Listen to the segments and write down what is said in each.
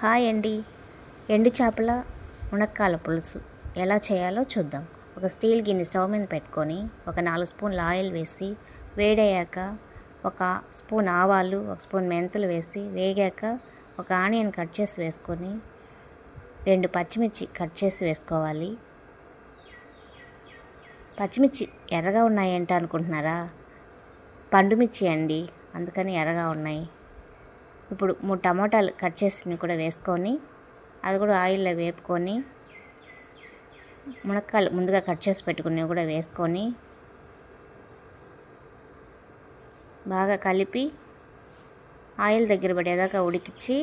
Hi అండి. ఎండు చేపల మునక్కాల పులుసు ఎలా చేయాలో చూద్దాం. ఒక స్టీల్ గిన్నె స్టవ్ మీద పెట్టుకొని ఒక 4 స్పూన్ల ఆయిల్ వేసి వేడయ్యాక ఒక స్పూన్ ఆవాలు, ఒక స్పూన్ మెంతులు వేసి వేగాక ఒక ఆనియన్ కట్ చేసి వేసుకొని 2 పచ్చిమిర్చి కట్ చేసి వేసుకోవాలి. పచ్చిమిర్చి ఎర్రగా ఉన్నాయంట అనుకుంటున్నారా? పండుమిర్చి అండి, అందుకని ఎర్రగా ఉన్నాయి. ఇప్పుడు 3 టమాటాలు కట్ చేసి కూడా వేసుకొని అది కూడా ఆయిల్లో వేపుకొని మునక్కాయలు ముందుగా కట్ చేసి పెట్టుకుని కూడా వేసుకొని బాగా కలిపి ఆయిల్ దగ్గర పడేదాకా ఉడికించి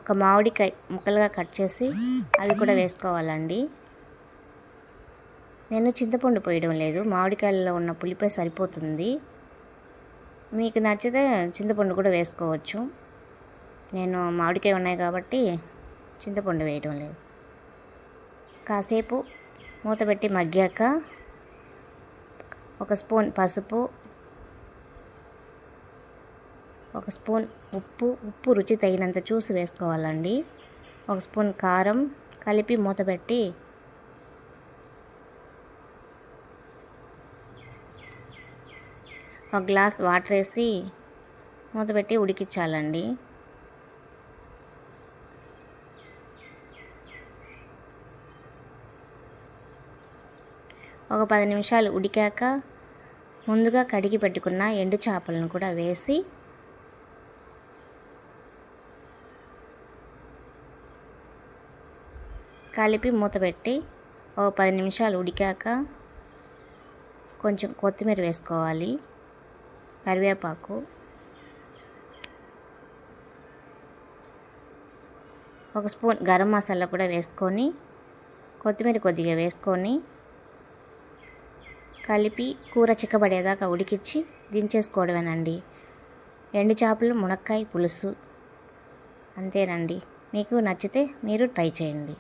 ఒక మామిడికాయ ముక్కలుగా కట్ చేసి అవి కూడా వేసుకోవాలండి. నేను చింతపండు పోయడం లేదు, మామిడికాయలలో ఉన్న పులిపే సరిపోతుంది. మీకు నచ్చితే చింతపండు కూడా వేసుకోవచ్చు. నేను మామిడికాయ ఉన్నాయి కాబట్టి చింతపండు వేయడం లేదు. కాసేపు మూత పెట్టి మగ్గాక ఒక స్పూన్ పసుపు, ఒక స్పూన్ ఉప్పు రుచి తగినంత చూసి వేసుకోవాలండి. ఒక స్పూన్ కారం కలిపి మూత పెట్టి ఒక గ్లాస్ వాటర్ వేసి మూత పెట్టి ఉడికించాలండి. ఒక 10 నిమిషాలు ఉడికాక ముందుగా కడిగి పెట్టుకున్న ఎండు చేపలను కూడా వేసి కలిపి మూత పెట్టి ఒక 10 నిమిషాలు ఉడికాక కొంచెం కొత్తిమీర వేసుకోవాలి, కరివేపాకు, ఒక స్పూన్ గరం మసాలా కూడా వేసుకొని కొత్తిమీర కొద్దిగా వేసుకొని కలిపి కూర చిక్కబడేదాకా ఉడికించి దించేసుకోవడమేనండి. ఎండు చేపలు మునక్కాయ పులుసు అంతేనండి. మీకు నచ్చితే మీరు ట్రై చేయండి.